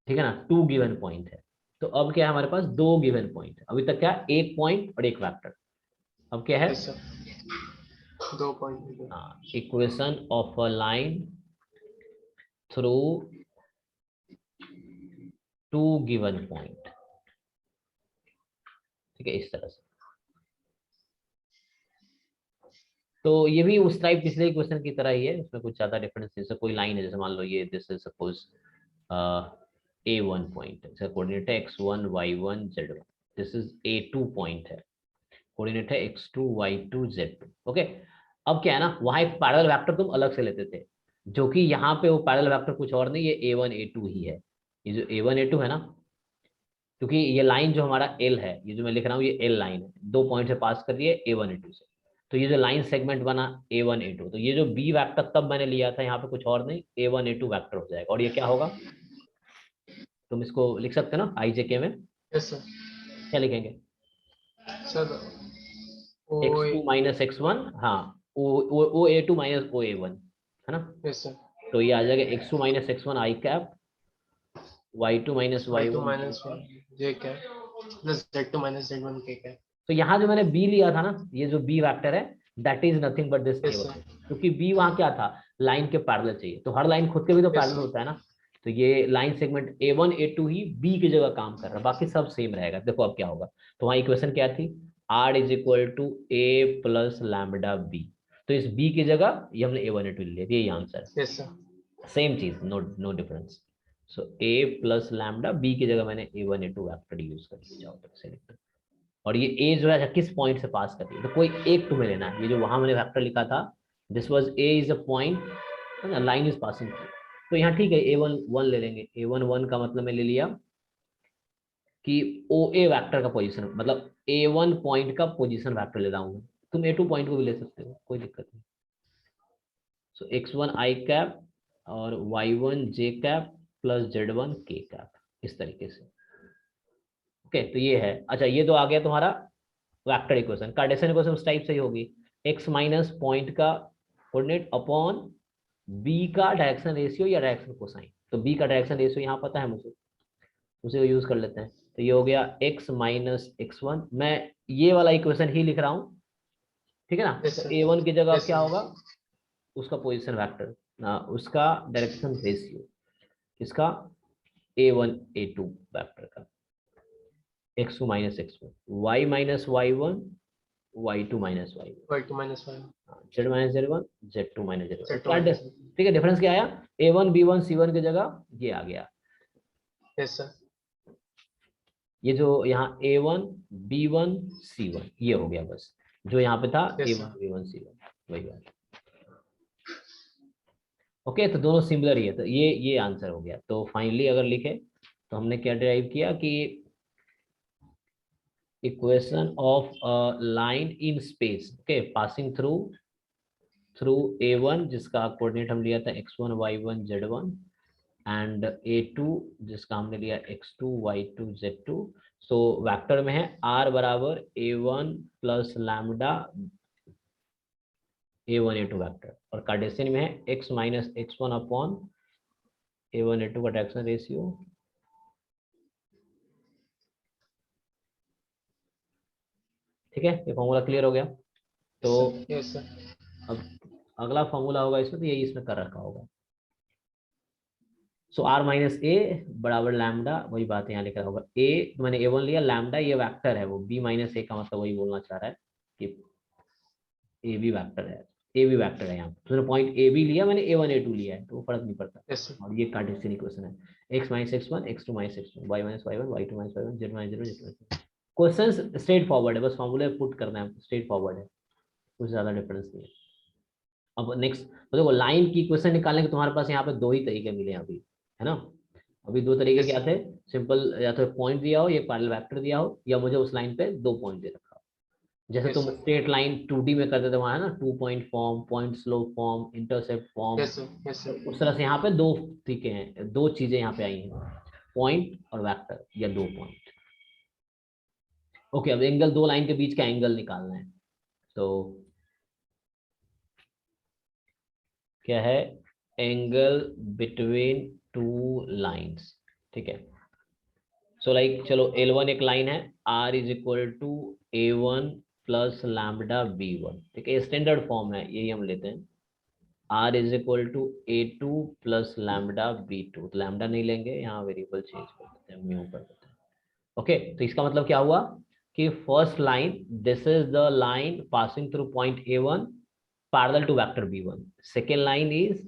ठीक है ना, 2 गिवन पॉइंट है। तो अब क्या है हमारे पास, 2 गिवन पॉइंट है। अभी तक क्या, एक पॉइंट और एक वेक्टर। अब क्या है, yes sir. 2 point. Equation of a line through 2 given point. ठीक है, इस तरह से। तो ये भी उस टाइप पिछले क्वेश्चन की तरह ही है, इसमें कुछ ज्यादा डिफरेंस नहीं। जैसे कोई लाइन है, जैसे मान लो ये this is suppose A1 point है, कोऑर्डिनेट है x1 y1 z1। This is A2 point है, कोऑर्डिनेट है x2 y2 z2। ओके। अब क्या है ना, वहां एक पैरेलल वेक्टर तुम अलग से लेते थे, जो कि यहाँ पे वो पैरेलल वेक्टर कुछ और नहीं, ये A1 A2 ही है। ये जो A1 A2 है ना, क्योंकि ये लाइन जो हमारा L है, ये जो मैं लिख रहा हूँ ये L लाइन है, 2 पॉइंट से पास कर रही है A1 A2 से। तो ये जो लाइन सेगमेंट बना A1 A2, तो ये जो B वेक्टर तब मैंने लिया था, यहाँ पे कुछ और नहीं, A1 A2 वेक्टर हो जाएगा। और ये क्या होगा, तुम इसको लिख सकते हो ना IJK में। Yes sir. क्या लिखेंगे, सर ओ x2 माइनस x1, हाँ, ओ A2 माइनस ओ A1, है ना। Yes sir. तो ये आ जाएगा x2 माइनस x1 आई cap, y2 minus y2 y1 j minus cap. 1 j cap plus z2 minus z1 k cap. तो यहाँ जो मैंने बी लिया था ना, ये जो बी वेक्टर है, that is nothing but this yes A1, sir. क्योंकि बी वहाँ क्या था, लाइन के पैरेलल चाहिए। तो हर लाइन खुद के भी तो यस पैरेलल सर। होता है ना। तो ये लाइन सेगमेंट A1 A2 ही बी की जगह काम कर रहा है, बाकी सब सेम रहेगा। देखो अब क्या होगा, तो वहाँ इक्वेशन क्या थी, R is equal to A plus lambda B. तो इस बी की जगह ये हमने A1 A2 ले लिया, यही आंसर है। Yes sir. सेम चीज, नो नो डिफरेंस। सो ए प्लस लैम्बडा, बी की जगह मैंने A1 A2 वेक्टर यूज कर लिया। जाओ तक से लिखते। और ये ए जो है किस पॉइंट से पास कर रही है, तो कोई एक तुम्हें लेना है। ये जो वहां मैंने वेक्टर लिखा था, this was a is a point, line is passing through. तो यहाँ ठीक है, A1 1 ले लेंगे। A1 1 का मतलब मैं ले लिया कि ओ ए वैक्टर का पोजीशन, मतलब A1 पॉइंट का पोजीशन वेक्टर ले रहा हूँ। तुम A2 पॉइंट को भी ले सकते हो, कोई दिक्कत नहीं। सो x1 आई कैप और y1 J cap plus z1 k cap, इस तरीके से। ओके, तो ये है। अच्छा, ये तो आ गया तुम्हारा वेक्टर इक्वेशन। कार्टेशियन इक्वेशन उस टाइप से ही होगी, x माइनस पॉइंट का कोऑर्डिनेट अपॉन b का डायरेक्शन रेशियो या डायरेक्शन कोसाइन। तो b का डायरेक्शन रेशियो यहाँ पता है मुझे, उसे यूज कर लेते हैं। तो ये हो गया x माइनस x1। मैं ये वाला इक्वेशन ही लिख रहा हूँ, ठीक है ना। यस तो सर। A1 की जगह अब यस क्या सर। होगा, उसका पोजिशन वैक्टर ना, उसका डायरेक्शन रेशियो, इसका A1 A2 वैक्टर का, x2 minus x1, y minus y1, y2 minus y1, y2 minus 1 z minus z1, z2 minus z1। z2 क्या माइनस 1। ठीक है, डिफरेंस क्या आया, A1 B1 C1 की जगह ये आ गया। Yes sir. ये जो यहाँ A1 B1 C1 ये हो गया बस, जो यहाँ पे था yes A1 sir. B1 C1 वही बात। ओके, तो दोनों सिमिलर ही है, तो ये आंसर हो गया। तो फाइनली अगर लिखे तो हमने क्या डिराइव किया कि equation of a line in space, okay, passing through A1 जिसका कोऑर्डिनेट हम लिया था x1 y1 z1, and A2 जिसका हमने लिया x2 y2 z2। So vector में है r बराबर A1 plus lambda A1 A2 vector, और कार्टेशियन में है x minus x1 upon A1 A2 का डायरेक्शन रेशियो। ठीक है, ये फॉर्मूला क्लियर हो गया। तो यस सर। अब अगला फॉर्मूला होगा इसमें, तो यही इसमें कर रखा होगा। सो r माइनस ए बराबर लैम्बडा, वही बात यहाँ लिखा होगा। ए तो मैंने A1 लिया, लैम्बडा ये वेक्टर है, वो b माइनस ए का मतलब वही बोलना चाह रहा है कि ए भी वेक्टर है। ए बी वैक्टर है यहाँ पे, तुमने पॉइंट ए बी लिया, मैंने A1 A2 लिया है, तो वो फर्क नहीं पड़ता। Yes, sir. और ये कार्टेशियन इक्वेशन है, x minus x1 x2 minus x1 y minus y1 y2 minus y1 z minus z z minus. Question straight forward है, बस फॉर्मूले पुट करना है, स्ट्रेट फॉरवर्ड है, कुछ ज्यादा डिफरेंस नहीं है। अब नेक्स्ट तो देखो, लाइन की इक्वेशन निकालने के तुम्हारे पास यहाँ पे दो ही तरीके मिले हैं अभी, है ना। अभी दो तरीके Yes, क्या थे, सिंपल, या तो पॉइंट दिया हो, ये पैरेलल वेक्टर दिया हो, या मुझे उस लाइन पे दो पॉइंट दे रखा हो। जैसे yes, तुम sir. स्ट्रेट लाइन 2D में करते थे वहां, है ना, 2 point form, point slope form, intercept form. Yes, sir. Yes, तो sir. उस तरह से यहाँ पे दो तरीके हैं, दो चीजें यहाँ पे आई हैं, पॉइंट और वेक्टर, या दो पॉइंट। ओके, अब एंगल, दो लाइन के बीच का एंगल निकालना है, तो क्या है, एंगल बिटवीन टू लाइंस, ठीक है। सो लाइक चलो L1 एक लाइन है, R is equal to A1 plus lambda B1, ठीक है, स्टैंडर्ड फॉर्म है, यही हम लेते हैं। R is equal to A2 plus lambda B2, तो लैम्बडा नहीं लेंगे यहाँ, वेरिएबल चेंज कर देते हैं, म्यू कर देते हैं। ओके, तो इसका मतलब क्या हुआ कि first line, this is the line passing through point A1 parallel to vector B1. Second line is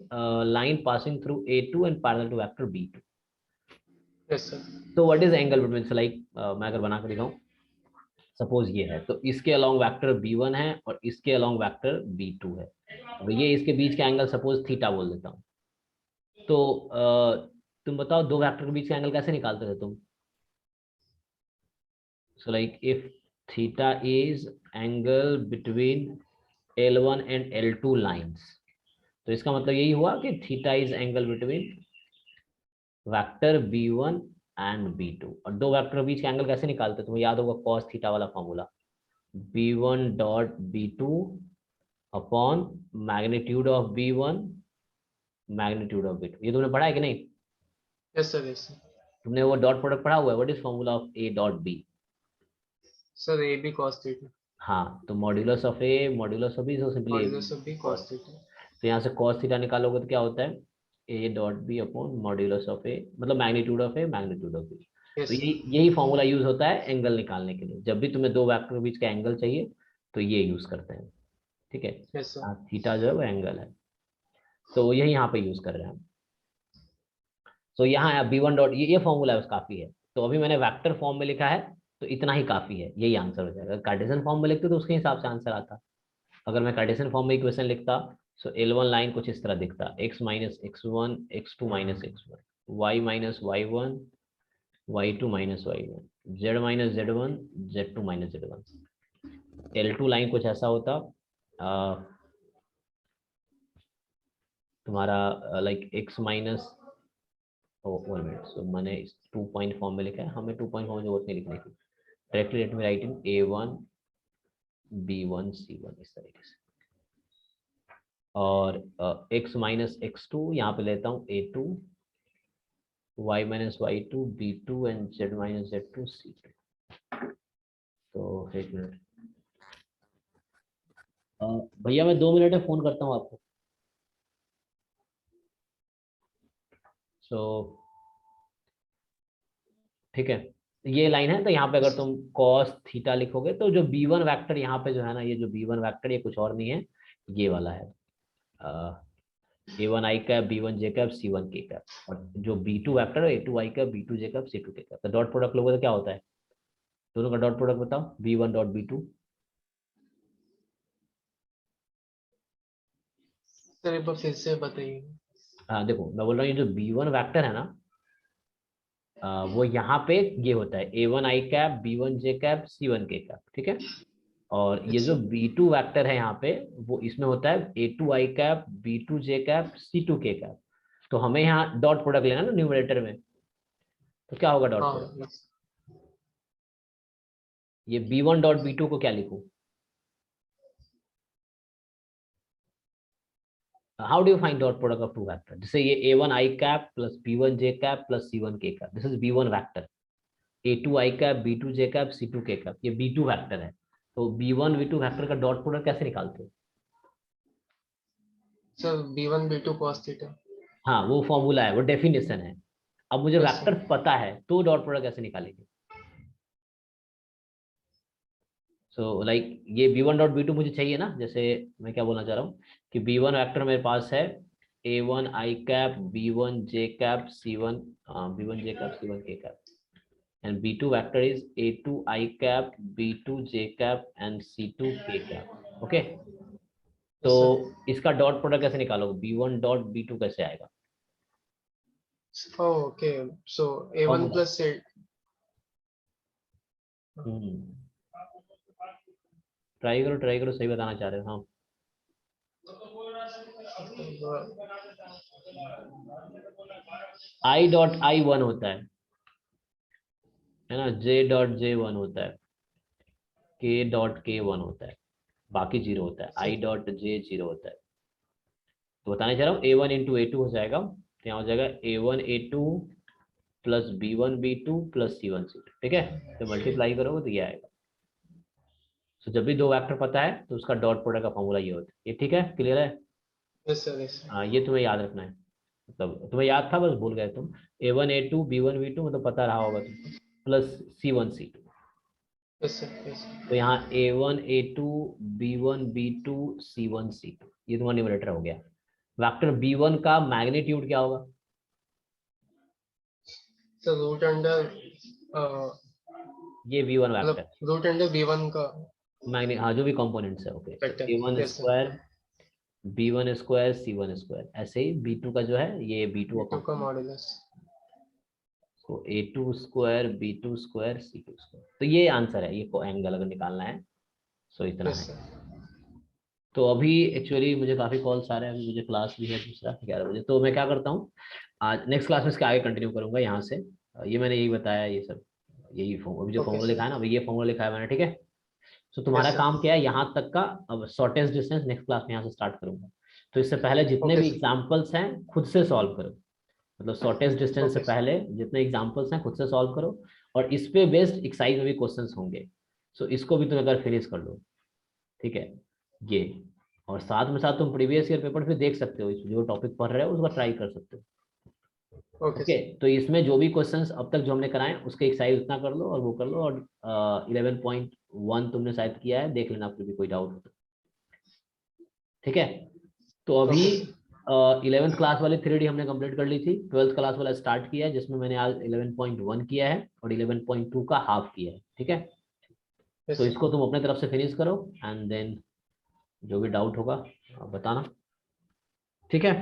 line passing through A2 and parallel to vector B2. Yes, sir. So what is angle between, so like मैं अगर बना कर दिखाऊं, suppose ये है, तो इसके along vector B1 है और इसके अलोंग वेक्टर B2 है, अब ये इसके बीच का एंगल सपोज थीटा बोल देता हूँ। तो तुम बताओ दो वेक्टर के बीच का एंगल कैसे निकालते थे तुम। So like if theta is angle between L1 and L2 lines, तो इसका मतलब यही हुआ कि theta is angle between vector B1 and B2। और दो वेक्टर के बीच का एंगल कैसे निकालते हैं, तुम्हें याद होगा कॉस थीटा वाला formula, B1 dot B2 upon magnitude of B1 magnitude of B2। ये तुमने पढ़ा है कि नहीं, Yes, sir. Yes, sir. तुमने वो डॉट प्रोडक्ट पढ़ा हुआ है, what is formula of A dot B। Sir, AB cos theta. हाँ, तो modulus of A modulus of B, so simply Modulus of B cos. cos theta. तो यहाँ से कॉस थीटा निकालोगे तो क्या होता है, A dot B upon modulus of A, मतलब magnitude of A magnitude of B। तो Yes, sir. यही फॉर्मूला यूज होता है एंगल निकालने के लिए, जब भी तुम्हें दो वेक्टर के बीच का एंगल चाहिए तो ये यूज करते हैं, ठीक है। Yes, sir. थीटा जो है वो एंगल है, तो यही यहाँ पे यूज कर रहे हैं हम। तो यहाँ B1 डॉट, ये फॉर्मूला है, काफी है। तो अभी मैंने वेक्टर फॉर्म में लिखा है, तो इतना ही काफी है, यही आंसर हो जाएगा। कार्टेशियन फॉर्म में लिखते तो उसके हिसाब से आंसर आता। अगर मैं कार्टेशियन फॉर्म में इक्वेशन लिखता, सो L1 लाइन कुछ इस तरह दिखता, x minus x1 x2 minus x1 y minus y1 y2 minus y1 z minus z1 z2 minus z1। L2 line कुछ ऐसा होता, तुम्हारा like x minus, one minute, so मैंने 2 पॉइंट फॉर्म में लिखा है, हमें 2 पॉइंट फॉर्म में जरूरत नहीं लिखने की, डायरेक्टली लेट मी राइट इन A1 B1 C1 इस तरीके से। और x माइनस x2 यहाँ पे लेता हूँ A2 y minus y2 B2 and z minus z2 C2। तो एक मिनट भैया, मैं 2 मिनट में फोन करता हूँ आपको। सो ठीक है, ये लाइन है, तो यहाँ पे अगर तुम cos थीटा लिखोगे तो जो B1 वेक्टर यहाँ पे जो है ना, ये जो B1 वेक्टर ये कुछ और नहीं है, ये वाला है A1 I cap B1 J cap C1 K cap, और जो B2 वेक्टर है A2 I cap B2 J cap C2 K cap. तो डॉट प्रोडक्ट लोगे तो क्या होता है, दोनों का डॉट प्रोडक्ट बताओ, B1 डॉट B2। सर एक बार फिर से बताइए। हाँ देखो, मैं बोल रहा हूँ ये जो B1 वेक्टर है ना, वो यहाँ पे ये होता है A1 I cap B1 J cap C1 K cap, ठीक है। और ये जो अच्छा। B2 वेक्टर है यहाँ पे, वो इसमें होता है A2 I cap B2 J cap C2 K cap. तो हमें यहाँ डॉट प्रोडक्ट लेना ना न्यूमरेटर में, तो क्या होगा डॉट हाँ, प्रोडक्ट, yes. ये B1 डॉट B2 को क्या लिखूं, how do you find dot product of two vector, जैसे ये A1 I cap plus B1 J cap plus C1 K cap, this is B1 vector. A2 I cap B2 J cap C2 K cap, ये B2 vector है। तो B1 B2 vector का dot product कैसे निकालते हो। Sir B1 B2 cos theta. हाँ, वो formula है, वो डेफिनेशन है। अब मुझे Yes, sir. वेक्टर पता है तो डॉट प्रोडक्ट कैसे निकालेंगे। सो लाइक ये b1 डॉट b2 मुझे चाहिए ना, जैसे मैं क्या बोलना चाह रहा हूँ कि b1 वेक्टर मेरे पास है a1 i cap, b1 j cap, c1 b1 j cap, c1 k cap, and b2 vector is a2 i cap, b2 j cap and c2 k cap. Okay, तो yes sir. इसका dot product कैसे निकालोगे, b1 dot b2 कैसे आएगा? Oh, okay, so a1 formula. plus a try करो सही बताना चाह रहे हो। हाँ, i डॉट i 1 होता है ना, j डॉट j 1 होता है, k डॉट k 1 होता है, बाकी जीरो होता है, i डॉट j 0 होता है। तो बताने चाह रहा हूँ a1 इंटू a2 हो जाएगा, तो यहाँ हो जाएगा a1 a2 plus b1 b2 plus c1 c2, ठीक है, तो मल्टीप्लाई करोगे तो ये आएगा। तो जब भी दो वेक्टर पता है तो उसका डॉट प्रोडक्ट का फॉर्मूला ये होता है। ये ठीक है, क्लियर है? yes sir, yes sir. हाँ, ये तुम्हें याद रखना है, मतलब तुम्हें याद था बस भूल गए तुम। a1 a2 b1 b2 मतलब पता रहा होगा तुमको, plus c1 c2। Yes sir, yes sir. तो यहाँ a1 a2 b1 b2 c1 c2 ये तुम्हारा न्यूमरेटर हो गया। वेक्टर b1 का मैग्नीट्यूड क्या होगा? So root under ये v1 वेक्टर मतलब root under b1 का मैग्नी, हाँ जो भी कंपोनेंट्स है। Okay, vector, a1 yes sir. Square b1 square c1 square, ऐसे ही b2 का जो है ये b2 का b2 का मॉड्यूलस, तो a2 square b2 square c2 square, तो ये आंसर है, ये को एंगल अगर निकालना है। सो इतना yes है। sir. तो अभी एक्चुअली मुझे काफ़ी कॉल्स आ रहे हैं, अभी मुझे क्लास भी है दूसरा 11 बजे, तो मैं क्या करता हूँ आज नेक्स्ट क्लास में इसके आगे कंटिन्यू करूंगा यहाँ से। ये मैंने यही बताया, ये सब यही अभी जो Okay फॉर्मूला sir. लिखा है ना, अभी ये फॉर्मूला लिखा है मैंने, ठीक है। तो तुम्हारा Yes sir. काम क्या है यहाँ तक का, अब शॉर्टेस्ट डिस्टेंस नेक्स्ट क्लास में यहाँ से स्टार्ट करूंगा। तो इससे पहले जितने Okay भी sir. एग्जाम्पल्स हैं खुद से सॉल्व करो, मतलब शॉर्टेस्ट डिस्टेंस से Okay sir. पहले जितने एग्जाम्पल्स हैं खुद से सॉल्व करो, और इस पे बेस्ड एक्सरसाइज में भी क्वेश्चंस होंगे। सो इसको भी तुम अगर फिनिश कर लो, ठीक है, ये, और साथ में साथ तुम प्रीवियस ईयर पेपर भी देख सकते हो, जो टॉपिक पढ़ रहे हो उसका ट्राई कर सकते हो। Okay okay, sir. तो इसमें जो भी क्वेश्चंस अब तक जो हमने कराए उसके एक्सरसाइज उतना कर लो और वो कर लो, और 11.1 तुमने शायद किया है, देख लेना फिर भी कोई डाउट हो तो, ठीक है। तो अभी Okay sir. 11th क्लास वाली 3D हमने कंप्लीट कर ली थी, 12th क्लास वाला स्टार्ट किया है जिसमें मैंने आज 11.1 किया है और 11.2 का हाफ किया है, ठीक है। Yes तो sir. इसको तुम अपने तरफ से फिनिश करो एंड देन जो भी डाउट होगा आप बताना, ठीक है।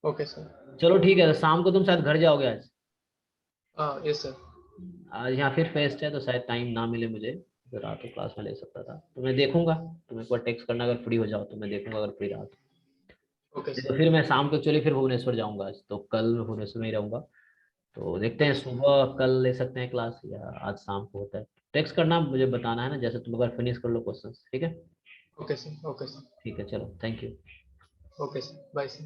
Okay sir. चलो ठीक है, तो शाम को तुम शायद घर जाओगे आज। Yes sir. आज यहाँ फिर फेस्ट है तो शायद टाइम ना मिले मुझे, तो रात को क्लास में ले सकता था, तो मैं देखूंगा, तुम एक बार टेक्स्ट करना अगर फ्री हो जाओ, तो मैं देखूंगा अगर फ्री रहा तो। Okay तो sir. फिर मैं शाम को चलिए फिर भुवनेश्वर जाऊंगा आज, तो कल मैं भुवनेश्वर में ही रहूंगा। तो देखते हैं Okay sir. सुबह कल ले सकते हैं क्लास या आज शाम को होता है। टेक्स्ट करना मुझे बताना है ना, जैसे तुम अगर फिनिश कर लो क्वेश्चन, ठीक है। Okay sir. Okay sir. ठीक है, चलो, thank you. Okay sir. Bye sir.